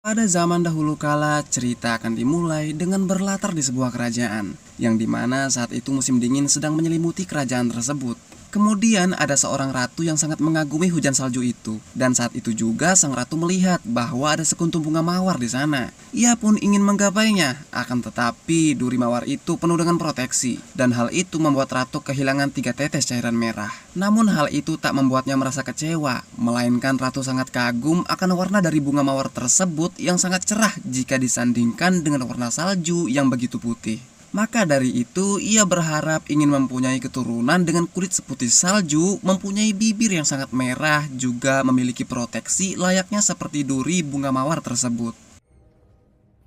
Pada zaman dahulu kala, cerita akan dimulai dengan berlatar di sebuah kerajaan, yang dimana saat itu musim dingin sedang menyelimuti kerajaan tersebut. Kemudian ada seorang ratu yang sangat mengagumi hujan salju itu, dan saat itu juga sang ratu melihat bahwa ada sekuntum bunga mawar di sana. Ia pun ingin menggapainya, akan tetapi duri mawar itu penuh dengan proteksi, dan hal itu membuat ratu kehilangan 3 tetes cairan merah. Namun hal itu tak membuatnya merasa kecewa, melainkan ratu sangat kagum akan warna dari bunga mawar tersebut yang sangat cerah jika disandingkan dengan warna salju yang begitu putih. Maka dari itu, ia berharap ingin mempunyai keturunan dengan kulit seputih salju, mempunyai bibir yang sangat merah, juga memiliki proteksi layaknya seperti duri bunga mawar tersebut.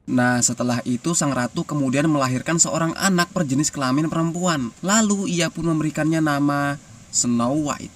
Nah, setelah itu sang ratu kemudian melahirkan seorang anak berjenis kelamin perempuan. Lalu ia pun memberikannya nama Snow White.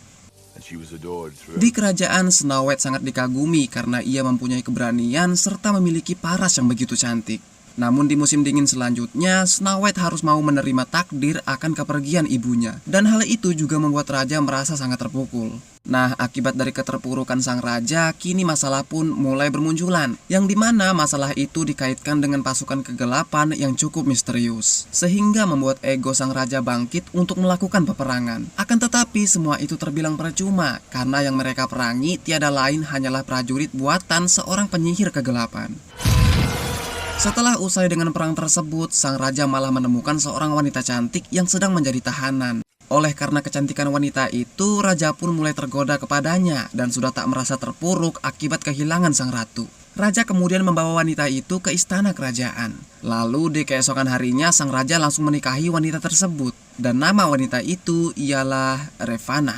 Di kerajaan, Snow White sangat dikagumi karena ia mempunyai keberanian serta memiliki paras yang begitu cantik. Namun di musim dingin selanjutnya, Snow White harus mau menerima takdir akan kepergian ibunya. Dan hal itu juga membuat raja merasa sangat terpukul. Nah, akibat dari keterpurukan sang raja, kini masalah pun mulai bermunculan. Yang dimana masalah itu dikaitkan dengan pasukan kegelapan yang cukup misterius. Sehingga membuat ego sang raja bangkit untuk melakukan peperangan. Akan tetapi semua itu terbilang percuma, karena yang mereka perangi tiada lain hanyalah prajurit buatan seorang penyihir kegelapan. Setelah usai dengan perang tersebut, sang raja malah menemukan seorang wanita cantik yang sedang menjadi tahanan. Oleh karena kecantikan wanita itu, raja pun mulai tergoda kepadanya dan sudah tak merasa terpuruk akibat kehilangan sang ratu. Raja kemudian membawa wanita itu ke istana kerajaan. Lalu di keesokan harinya, sang raja langsung menikahi wanita tersebut. Dan nama wanita itu ialah Revana.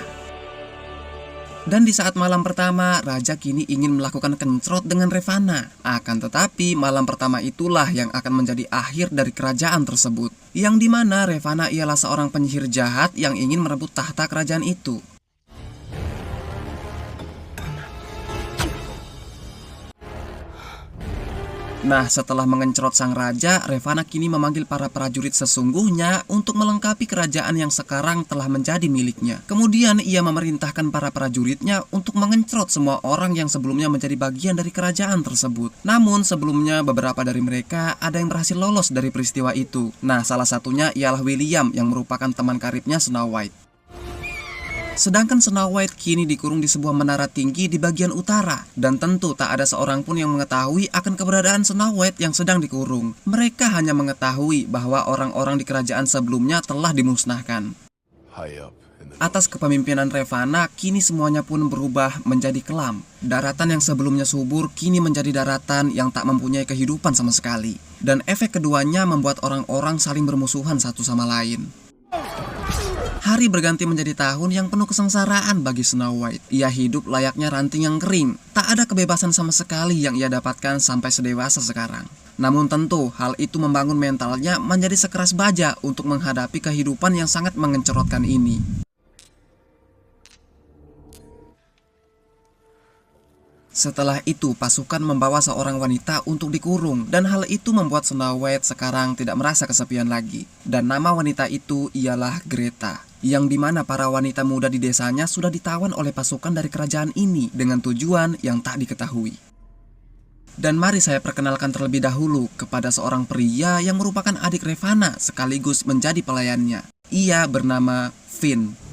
Dan di saat malam pertama, raja kini ingin melakukan kencrot dengan Revana. Akan tetapi, malam pertama itulah yang akan menjadi akhir dari kerajaan tersebut. Yang dimana Revana ialah seorang penyihir jahat yang ingin merebut tahta kerajaan itu. Nah, setelah mengencrot sang raja, Revana kini memanggil para prajurit sesungguhnya untuk melengkapi kerajaan yang sekarang telah menjadi miliknya. Kemudian ia memerintahkan para prajuritnya untuk mengencrot semua orang yang sebelumnya menjadi bagian dari kerajaan tersebut. Namun sebelumnya beberapa dari mereka ada yang berhasil lolos dari peristiwa itu. Nah, salah satunya ialah William yang merupakan teman karibnya Snow White. Sedangkan Snow White kini dikurung di sebuah menara tinggi di bagian utara. Dan tentu tak ada seorang pun yang mengetahui akan keberadaan Snow White yang sedang dikurung. Mereka hanya mengetahui bahwa orang-orang di kerajaan sebelumnya telah dimusnahkan. Atas kepemimpinan Revana, kini semuanya pun berubah menjadi kelam. Daratan yang sebelumnya subur kini menjadi daratan yang tak mempunyai kehidupan sama sekali. Dan efek keduanya membuat orang-orang saling bermusuhan satu sama lain. Hari berganti menjadi tahun yang penuh kesengsaraan bagi Snow White. Ia hidup layaknya ranting yang kering. Tak ada kebebasan sama sekali yang ia dapatkan sampai sedewasa sekarang. Namun tentu hal itu membangun mentalnya menjadi sekeras baja untuk menghadapi kehidupan yang sangat mengencerotkan ini. Setelah itu, pasukan membawa seorang wanita untuk dikurung, dan hal itu membuat Snow White sekarang tidak merasa kesepian lagi. Dan nama wanita itu ialah Greta, yang dimana para wanita muda di desanya sudah ditawan oleh pasukan dari kerajaan ini dengan tujuan yang tak diketahui. Dan mari saya perkenalkan terlebih dahulu kepada seorang pria yang merupakan adik Revana sekaligus menjadi pelayannya. Ia bernama Finn.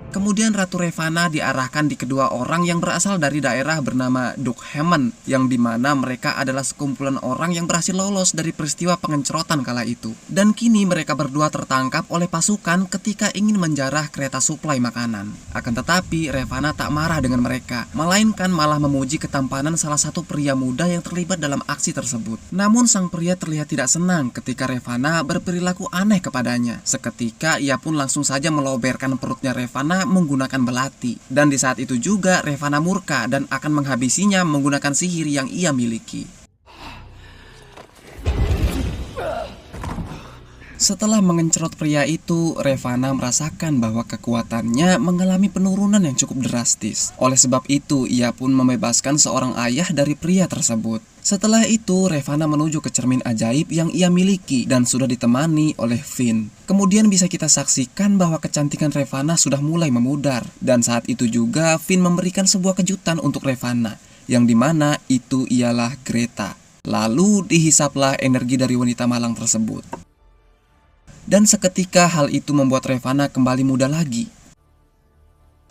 Kemudian Ratu Revana diarahkan di kedua orang yang berasal dari daerah bernama Duckhaven, yang dimana mereka adalah sekumpulan orang yang berhasil lolos dari peristiwa pengencrotan kala itu. Dan kini mereka berdua tertangkap oleh pasukan ketika ingin menjarah kereta suplai makanan. Akan tetapi Revana tak marah dengan mereka, melainkan malah memuji ketampanan salah satu pria muda yang terlibat dalam aksi tersebut. Namun sang pria terlihat tidak senang ketika Revana berperilaku aneh kepadanya. Seketika ia pun langsung saja meloberkan perutnya Revana menggunakan belati. Dan di saat itu juga Revana murka dan akan menghabisinya menggunakan sihir yang ia miliki. Setelah mengencrot pria itu, Revana merasakan bahwa kekuatannya mengalami penurunan yang cukup drastis. Oleh sebab itu, ia pun membebaskan seorang ayah dari pria tersebut. Setelah itu, Revana menuju ke cermin ajaib yang ia miliki dan sudah ditemani oleh Finn. Kemudian bisa kita saksikan bahwa kecantikan Revana sudah mulai memudar. Dan saat itu juga Finn memberikan sebuah kejutan untuk Revana. yang dimana itu ialah Greta. Lalu dihisaplah energi dari wanita malang tersebut. Dan seketika hal itu membuat Ravana kembali muda lagi.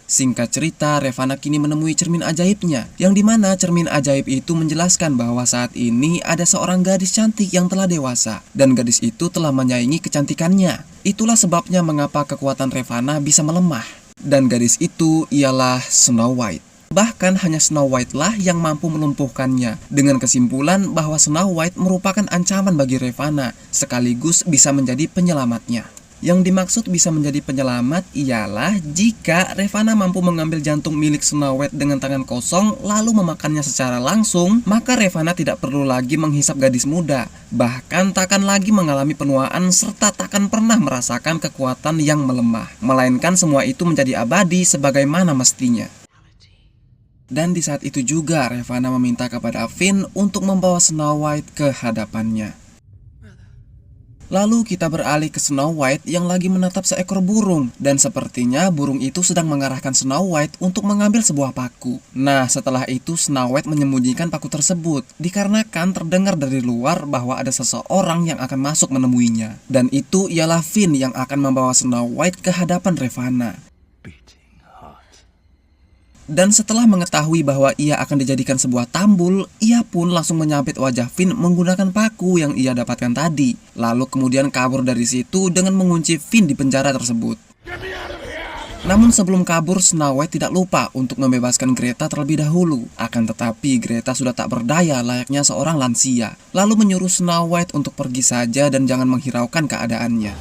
Singkat cerita, Ravana kini menemui cermin ajaibnya, yang dimana cermin ajaib itu menjelaskan bahwa saat ini ada seorang gadis cantik yang telah dewasa, dan gadis itu telah menyaingi kecantikannya. Itulah sebabnya mengapa kekuatan Ravana bisa melemah. Dan gadis itu ialah Snow White. Bahkan hanya Snow White lah yang mampu melumpuhkannya, dengan kesimpulan bahwa Snow White merupakan ancaman bagi Ravana, sekaligus bisa menjadi penyelamatnya. Yang dimaksud bisa menjadi penyelamat ialah jika Ravana mampu mengambil jantung milik Snow White dengan tangan kosong lalu memakannya secara langsung, maka Ravana tidak perlu lagi menghisap gadis muda, bahkan takkan lagi mengalami penuaan serta takkan pernah merasakan kekuatan yang melemah, melainkan semua itu menjadi abadi sebagaimana mestinya. Dan di saat itu juga Ravana meminta kepada Finn untuk membawa Snow White ke hadapannya. Lalu kita beralih ke Snow White yang lagi menatap seekor burung, dan sepertinya burung itu sedang mengarahkan Snow White untuk mengambil sebuah paku. Nah, setelah itu Snow White menyembunyikan paku tersebut, dikarenakan terdengar dari luar bahwa ada seseorang yang akan masuk menemuinya. Dan itu ialah Finn yang akan membawa Snow White ke hadapan Ravana. Dan setelah mengetahui bahwa ia akan dijadikan sebuah tambul, ia pun langsung menyabet wajah Finn menggunakan paku yang ia dapatkan tadi. Lalu kemudian kabur dari situ dengan mengunci Finn di penjara tersebut. Namun sebelum kabur, Snow White tidak lupa untuk membebaskan Greta terlebih dahulu. Akan tetapi Greta sudah tak berdaya layaknya seorang lansia. Lalu menyuruh Snow White untuk pergi saja dan jangan menghiraukan keadaannya.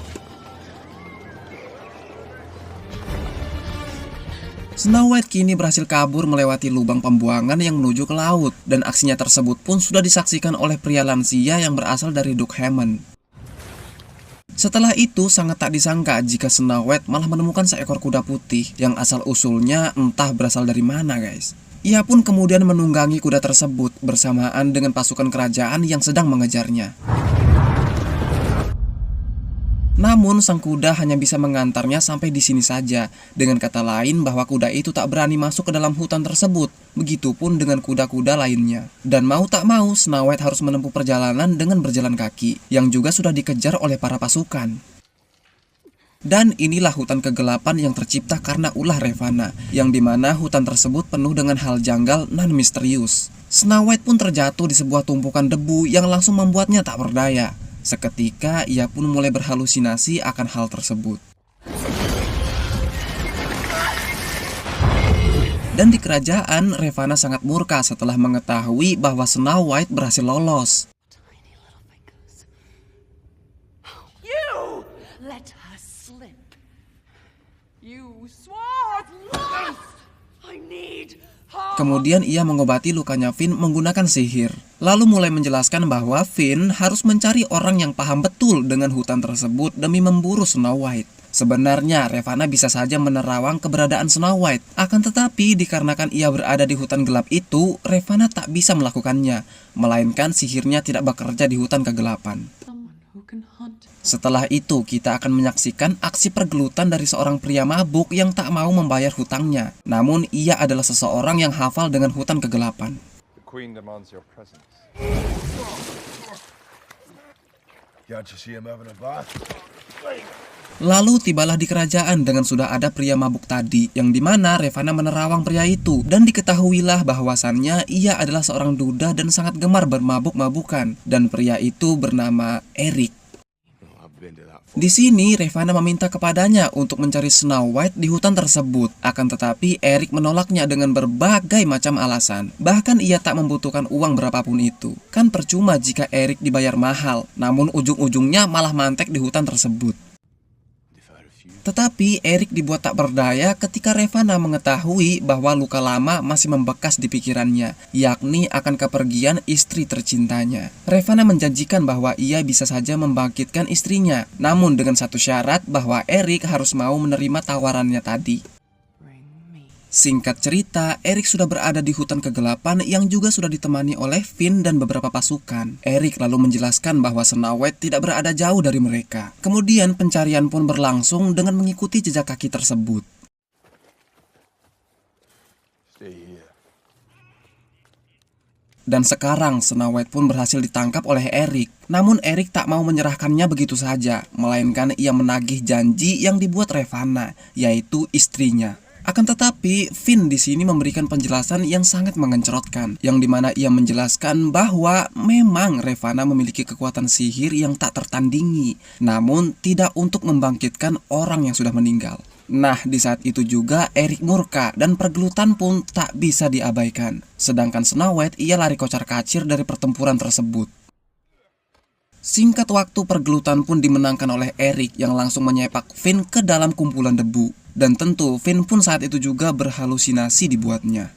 Snow White kini berhasil kabur melewati lubang pembuangan yang menuju ke laut, dan aksinya tersebut pun sudah disaksikan oleh pria lansia yang berasal dari Duckhaven. Setelah itu sangat tak disangka jika Snow White malah menemukan seekor kuda putih yang asal-usulnya entah berasal dari mana guys. Ia pun kemudian menunggangi kuda tersebut bersamaan dengan pasukan kerajaan yang sedang mengejarnya. Namun sang kuda hanya bisa mengantarnya sampai di sini saja. Dengan kata lain bahwa kuda itu tak berani masuk ke dalam hutan tersebut. Begitupun dengan kuda-kuda lainnya. Dan mau tak mau Snow White harus menempuh perjalanan dengan berjalan kaki, yang juga sudah dikejar oleh para pasukan. Dan inilah hutan kegelapan yang tercipta karena ulah Ravana, yang dimana hutan tersebut penuh dengan hal janggal nan misterius. Snow White pun terjatuh di sebuah tumpukan debu yang langsung membuatnya tak berdaya. Seketika ia pun mulai berhalusinasi akan hal tersebut. Dan di kerajaan, Ravana sangat murka setelah mengetahui bahwa Snow White berhasil lolos. You let her slip. You swore lies. I need her. Kemudian ia mengobati lukanya Finn menggunakan sihir. Lalu mulai menjelaskan bahwa Finn harus mencari orang yang paham betul dengan hutan tersebut demi memburu Snow White. Sebenarnya Ravana bisa saja menerawang keberadaan Snow White. Akan tetapi dikarenakan ia berada di hutan gelap itu, Ravana tak bisa melakukannya. Melainkan sihirnya tidak bekerja di hutan kegelapan. Setelah itu kita akan menyaksikan aksi pergelutan dari seorang pria mabuk yang tak mau membayar hutangnya. Namun ia adalah seseorang yang hafal dengan hutan kegelapan. Queen demands your presence. Can't you see him having a bath? Lalu tibalah di kerajaan dengan sudah ada pria mabuk tadi, yang dimana Ravana menerawang pria itu, dan diketahuilah bahwasannya ia adalah seorang duda dan sangat gemar bermabuk-mabukan, dan pria itu bernama Eric. Di sini Ravana meminta kepadanya untuk mencari Snow White di hutan tersebut. Akan tetapi Eric menolaknya dengan berbagai macam alasan. Bahkan ia tak membutuhkan uang berapapun itu. Kan percuma jika Eric dibayar mahal, namun ujung-ujungnya malah mantek di hutan tersebut. Tetapi Eric dibuat tak berdaya ketika Ravana mengetahui bahwa luka lama masih membekas di pikirannya, yakni akan kepergian istri tercintanya. Ravana menjanjikan bahwa ia bisa saja membangkitkan istrinya, namun dengan satu syarat bahwa Eric harus mau menerima tawarannya tadi. Singkat cerita, Eric sudah berada di hutan kegelapan yang juga sudah ditemani oleh Finn dan beberapa pasukan. Eric lalu menjelaskan bahwa Snow White tidak berada jauh dari mereka. Kemudian pencarian pun berlangsung dengan mengikuti jejak kaki tersebut. Stay here. Dan sekarang Snow White pun berhasil ditangkap oleh Eric. Namun Eric tak mau menyerahkannya begitu saja, melainkan ia menagih janji yang dibuat Ravana, yaitu istrinya. Akan tetapi, Finn di sini memberikan penjelasan yang sangat mengencerotkan, yang dimana ia menjelaskan bahwa memang Ravana memiliki kekuatan sihir yang tak tertandingi, namun tidak untuk membangkitkan orang yang sudah meninggal. Nah, di saat itu juga Eric murka dan pergelutan pun tak bisa diabaikan. Sedangkan Snow White ia lari kocar-kacir dari pertempuran tersebut. Singkat waktu, pergelutan pun dimenangkan oleh Eric yang langsung menyepak Finn ke dalam kumpulan debu. Dan tentu Finn pun saat itu juga berhalusinasi dibuatnya.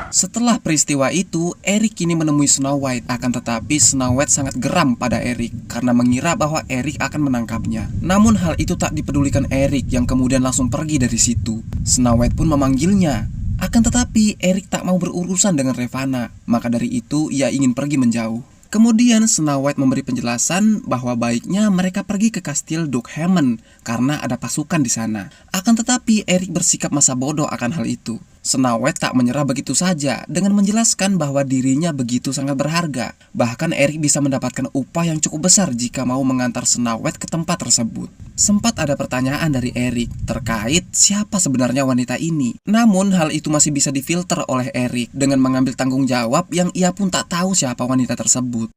Setelah peristiwa itu, Eric kini menemui Snow White. Akan tetapi Snow White sangat geram pada Eric karena mengira bahwa Eric akan menangkapnya. Namun hal itu tak dipedulikan Eric yang kemudian langsung pergi dari situ. Snow White pun memanggilnya. Akan tetapi Eric tak mau berurusan dengan Ravana. Maka dari itu ia ingin pergi menjauh. Kemudian Snow White memberi penjelasan bahwa baiknya mereka pergi ke kastil Dockhammon karena ada pasukan di sana. Akan tetapi Eric bersikap masa bodoh akan hal itu. Snow White tak menyerah begitu saja dengan menjelaskan bahwa dirinya begitu sangat berharga. Bahkan Eric bisa mendapatkan upah yang cukup besar jika mau mengantar Snow White ke tempat tersebut. Sempat ada pertanyaan dari Eric terkait siapa sebenarnya wanita ini. Namun hal itu masih bisa difilter oleh Eric dengan mengambil tanggung jawab yang ia pun tak tahu siapa wanita tersebut.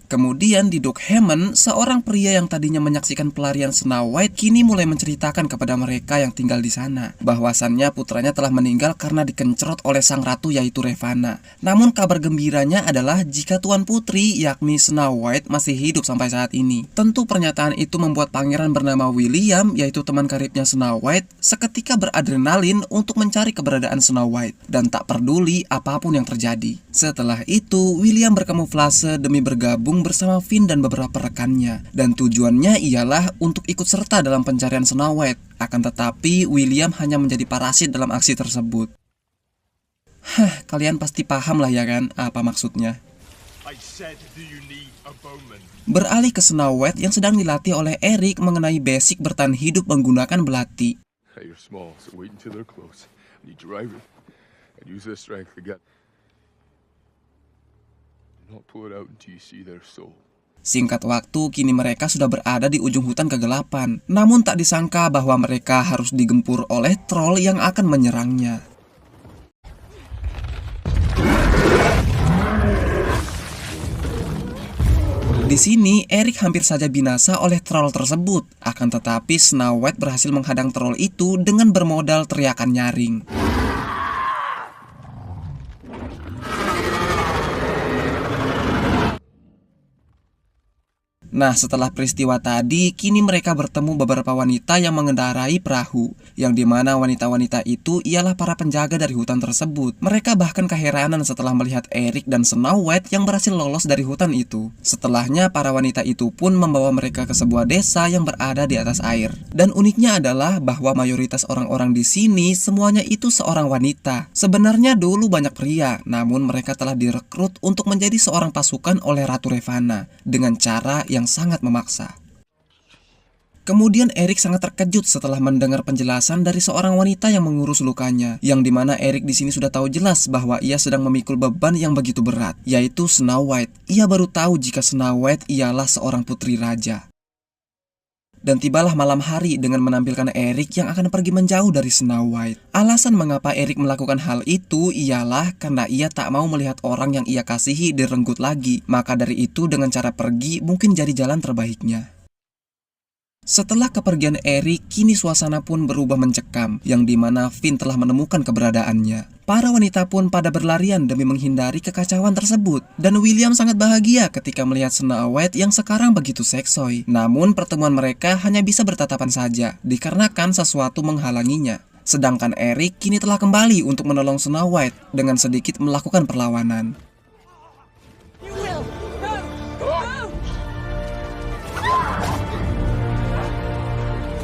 Kemudian di Dockhammon, seorang pria yang tadinya menyaksikan pelarian Snow White kini mulai menceritakan kepada mereka yang tinggal di sana bahwasannya putranya telah meninggal karena dikencerot oleh sang ratu yaitu Ravana. Namun kabar gembiranya adalah jika tuan putri yakni Snow White masih hidup sampai saat ini. Tentu pernyataan itu membuat pangeran bernama William yaitu teman karibnya Snow White seketika beradrenalin untuk mencari keberadaan Snow White dan tak peduli apapun yang terjadi. Setelah itu, William berkamuflase demi bergabung bersama Finn dan beberapa rekannya, dan tujuannya ialah untuk ikut serta dalam pencarian Snow White. Akan tetapi William hanya menjadi parasit dalam aksi tersebut. Kalian pasti paham lah ya kan apa maksudnya. Beralih ke Snow White yang sedang dilatih oleh Eric mengenai basic bertahan hidup menggunakan belati. Singkat waktu, kini mereka sudah berada di ujung hutan kegelapan. Namun tak disangka bahwa mereka harus digempur oleh troll yang akan menyerangnya. Di sini, Eric hampir saja binasa oleh troll tersebut. Akan tetapi Snow White berhasil menghadang troll itu dengan bermodal teriakan nyaring. Nah, setelah peristiwa tadi, kini mereka bertemu beberapa wanita yang mengendarai perahu, yang dimana wanita-wanita itu ialah para penjaga dari hutan tersebut. Mereka bahkan keheranan setelah melihat Eric dan Snow White yang berhasil lolos dari hutan itu. Setelahnya, para wanita itu pun membawa mereka ke sebuah desa yang berada di atas air. Dan uniknya adalah bahwa mayoritas orang-orang di sini semuanya itu seorang wanita. Sebenarnya dulu banyak pria, namun mereka telah direkrut untuk menjadi seorang pasukan oleh Ratu Ravana dengan cara yang sangat memaksa. Kemudian Eric sangat terkejut setelah mendengar penjelasan dari seorang wanita yang mengurus lukanya, yang dimana Eric di sini sudah tahu jelas bahwa ia sedang memikul beban yang begitu berat, yaitu Snow White. Ia baru tahu jika Snow White ialah seorang putri raja. Dan tibalah malam hari dengan menampilkan Eric yang akan pergi menjauh dari Snow White. Alasan mengapa Eric melakukan hal itu ialah karena ia tak mau melihat orang yang ia kasihi direnggut lagi. Maka dari itu dengan cara pergi mungkin jadi jalan terbaiknya. Setelah kepergian Eric, kini suasana pun berubah mencekam, yang dimana Finn telah menemukan keberadaannya. Para wanita pun pada berlarian demi menghindari kekacauan tersebut. Dan William sangat bahagia ketika melihat Snow White yang sekarang begitu seksoi. Namun pertemuan mereka hanya bisa bertatapan saja, dikarenakan sesuatu menghalanginya. Sedangkan Eric kini telah kembali untuk menolong Snow White dengan sedikit melakukan perlawanan.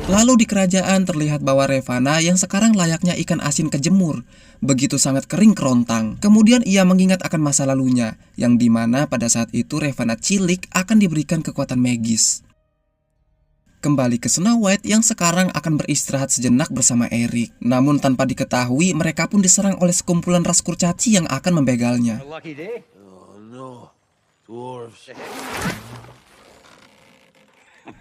Lalu di kerajaan terlihat bahwa Ravana yang sekarang layaknya ikan asin kejemur, begitu sangat kering kerontang. Kemudian ia mengingat akan masa lalunya, yang dimana pada saat itu Ravana cilik akan diberikan kekuatan magis. Kembali ke Snow White yang sekarang akan beristirahat sejenak bersama Eric. Namun tanpa diketahui, mereka pun diserang oleh sekumpulan ras kurcaci yang akan membegalnya. Oh no, dwarves.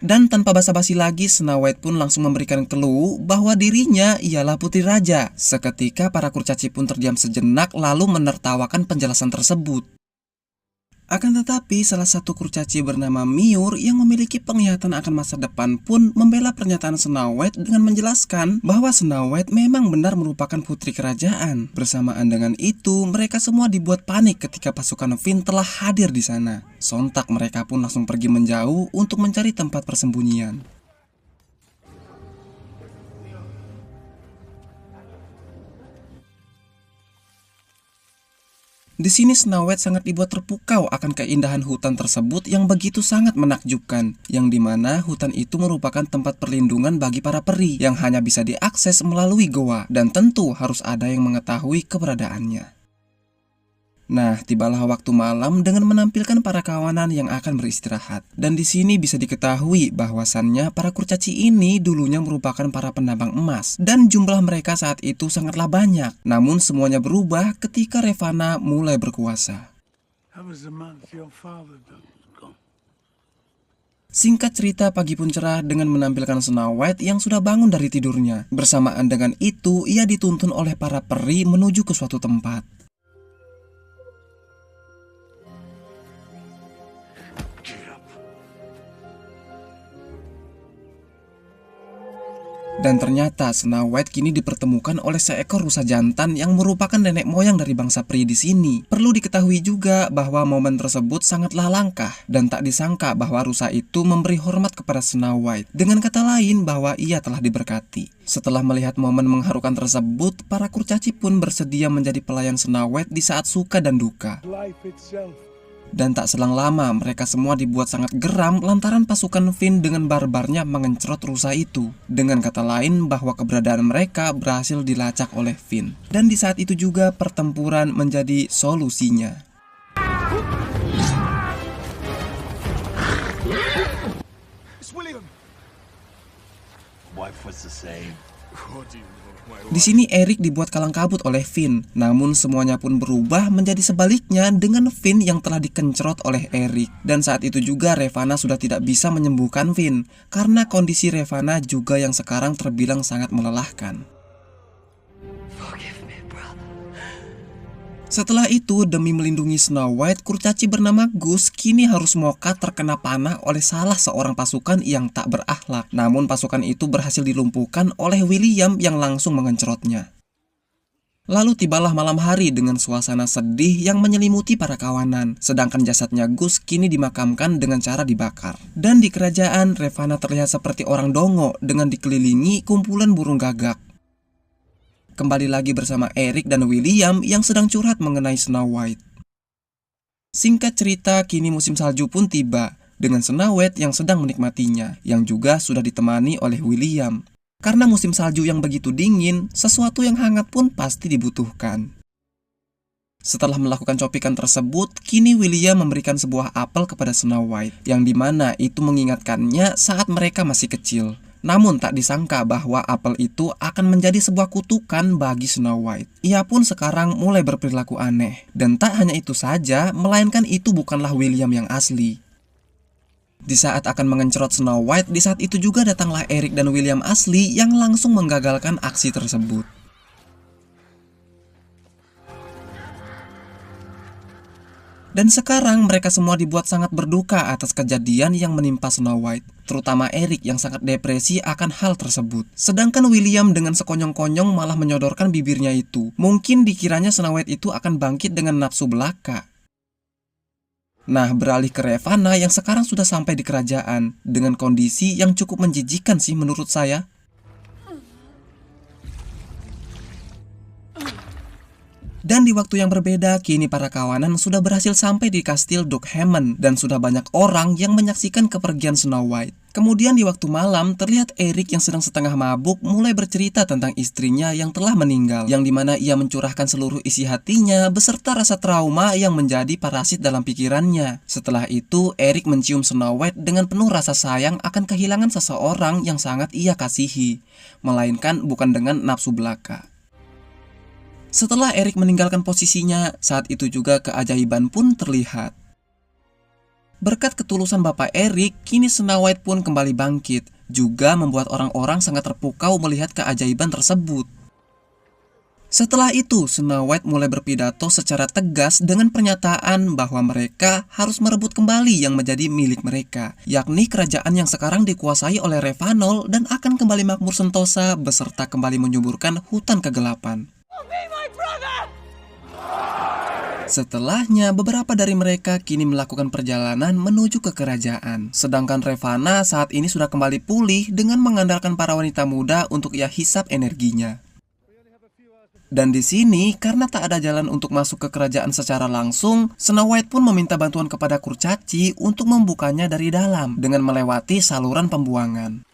Dan tanpa basa-basi lagi, Snow White pun langsung memberikan clue bahwa dirinya ialah putri raja. Seketika para kurcaci pun terdiam sejenak lalu menertawakan penjelasan tersebut. Akan tetapi, salah satu kurcaci bernama Miur yang memiliki penglihatan akan masa depan pun membela pernyataan Snow White dengan menjelaskan bahwa Snow White memang benar merupakan putri kerajaan. Bersamaan dengan itu, mereka semua dibuat panik ketika pasukan Finn telah hadir di sana. Sontak mereka pun langsung pergi menjauh untuk mencari tempat persembunyian. Di sini Snow White sangat dibuat terpukau akan keindahan hutan tersebut yang begitu sangat menakjubkan, yang dimana hutan itu merupakan tempat perlindungan bagi para peri yang hanya bisa diakses melalui goa, dan tentu harus ada yang mengetahui keberadaannya. Nah, tibalah waktu malam dengan menampilkan para kawanan yang akan beristirahat. Dan di sini bisa diketahui bahwasannya para kurcaci ini dulunya merupakan para penambang emas, dan jumlah mereka saat itu sangatlah banyak. Namun semuanya berubah ketika Ravana mulai berkuasa. Singkat cerita, pagi pun cerah dengan menampilkan Snow White yang sudah bangun dari tidurnya. Bersamaan dengan itu, ia dituntun oleh para peri menuju ke suatu tempat. Dan ternyata Snow White kini dipertemukan oleh seekor rusa jantan yang merupakan nenek moyang dari bangsa peri di sini. Perlu diketahui juga bahwa momen tersebut sangatlah langka dan tak disangka bahwa rusa itu memberi hormat kepada Snow White. Dengan kata lain bahwa ia telah diberkati. Setelah melihat momen mengharukan tersebut, para kurcaci pun bersedia menjadi pelayan Snow White di saat suka dan duka. Dan tak selang lama mereka semua dibuat sangat geram lantaran pasukan Finn dengan barbarnya mengencrot rusa itu. Dengan kata lain bahwa keberadaan mereka berhasil dilacak oleh Finn. Dan di saat itu juga pertempuran menjadi solusinya. Di sini Eric dibuat kalang kabut oleh Finn, namun semuanya pun berubah menjadi sebaliknya dengan Finn yang telah dikencrot oleh Eric. Dan saat itu juga Ravana sudah tidak bisa menyembuhkan Finn, karena kondisi Ravana juga yang sekarang terbilang sangat melelahkan. Setelah itu, demi melindungi Snow White, kurcaci bernama Gus kini harus moka terkena panah oleh salah seorang pasukan yang tak berakhlak. Namun pasukan itu berhasil dilumpuhkan oleh William yang langsung mengencrotnya. Lalu tibalah malam hari dengan suasana sedih yang menyelimuti para kawanan. Sedangkan jasadnya Gus kini dimakamkan dengan cara dibakar. Dan di kerajaan, Ravana terlihat seperti orang dongo dengan dikelilingi kumpulan burung gagak. Kembali lagi bersama Eric dan William yang sedang curhat mengenai Snow White. Singkat cerita, kini musim salju pun tiba dengan Snow White yang sedang menikmatinya, yang juga sudah ditemani oleh William. Karena musim salju yang begitu dingin, sesuatu yang hangat pun pasti dibutuhkan. Setelah melakukan copikan tersebut, kini William memberikan sebuah apel kepada Snow White, yang dimana itu mengingatkannya saat mereka masih kecil. Namun tak disangka bahwa apel itu akan menjadi sebuah kutukan bagi Snow White. Ia pun sekarang mulai berperilaku aneh. Dan tak hanya itu saja, melainkan itu bukanlah William yang asli. Di saat akan mengencrot Snow White, di saat itu juga datanglah Eric dan William asli yang langsung menggagalkan aksi tersebut. Dan sekarang mereka semua dibuat sangat berduka atas kejadian yang menimpa Snow White. Terutama Eric yang sangat depresi akan hal tersebut. Sedangkan William dengan sekonyong-konyong malah menyodorkan bibirnya itu. Mungkin dikiranya Snow White itu akan bangkit dengan nafsu belaka. Nah, beralih ke Ravana yang sekarang sudah sampai di kerajaan. Dengan kondisi yang cukup menjijikan sih menurut saya. Dan di waktu yang berbeda, kini para kawanan sudah berhasil sampai di kastil Dockhammon dan sudah banyak orang yang menyaksikan kepergian Snow White. Kemudian di waktu malam, terlihat Eric yang sedang setengah mabuk mulai bercerita tentang istrinya yang telah meninggal, yang dimana ia mencurahkan seluruh isi hatinya beserta rasa trauma yang menjadi parasit dalam pikirannya. Setelah itu, Eric mencium Snow White dengan penuh rasa sayang akan kehilangan seseorang yang sangat ia kasihi, melainkan bukan dengan nafsu belaka. Setelah Eric meninggalkan posisinya, saat itu juga keajaiban pun terlihat. Berkat ketulusan Bapak Eric, kini Snow White pun kembali bangkit, juga membuat orang-orang sangat terpukau melihat keajaiban tersebut. Setelah itu, Snow White mulai berpidato secara tegas dengan pernyataan bahwa mereka harus merebut kembali yang menjadi milik mereka, yakni kerajaan yang sekarang dikuasai oleh Revanol dan akan kembali makmur sentosa beserta kembali menyuburkan hutan kegelapan. Setelahnya, beberapa dari mereka kini melakukan perjalanan menuju ke kerajaan. Sedangkan Ravana saat ini sudah kembali pulih dengan mengandalkan para wanita muda untuk ia hisap energinya. Dan di sini, karena tak ada jalan untuk masuk ke kerajaan secara langsung, Snow White pun meminta bantuan kepada Kurcaci untuk membukanya dari dalam dengan melewati saluran pembuangan.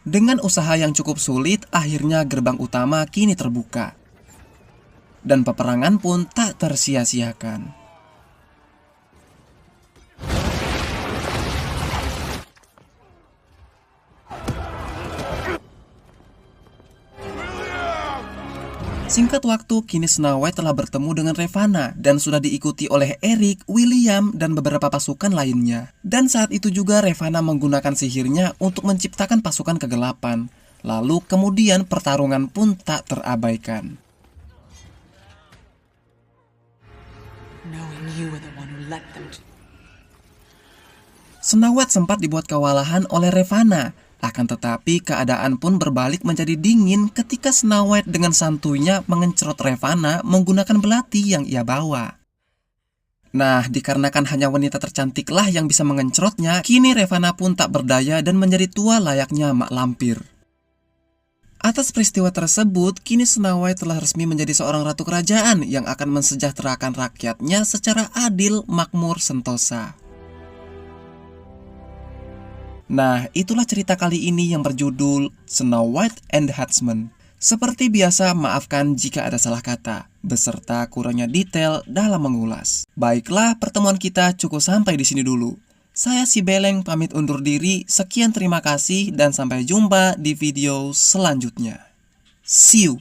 Dengan usaha yang cukup sulit, akhirnya gerbang utama kini terbuka. Dan peperangan pun tak tersia-siakan. Singkat waktu, kini Snow White telah bertemu dengan Ravana dan sudah diikuti oleh Eric, William, dan beberapa pasukan lainnya. Dan saat itu juga Ravana menggunakan sihirnya untuk menciptakan pasukan kegelapan. Lalu kemudian pertarungan pun tak terabaikan. Snow White sempat dibuat kewalahan oleh Ravana. Akan tetapi keadaan pun berbalik menjadi dingin ketika Snow White dengan santuinya mengencrot Ravana menggunakan belati yang ia bawa. Nah, dikarenakan hanya wanita tercantiklah yang bisa mengencrotnya, kini Ravana pun tak berdaya dan menjadi tua layaknya mak lampir. Atas peristiwa tersebut, kini Snow White telah resmi menjadi seorang ratu kerajaan yang akan mensejahterakan rakyatnya secara adil, makmur, sentosa. Nah, itulah cerita kali ini yang berjudul Snow White and the Huntsman. Seperti biasa, maafkan jika ada salah kata, beserta kurangnya detail dalam mengulas. Baiklah, pertemuan kita cukup sampai di sini dulu. Saya si Beleng pamit undur diri, sekian terima kasih dan sampai jumpa di video selanjutnya. See you!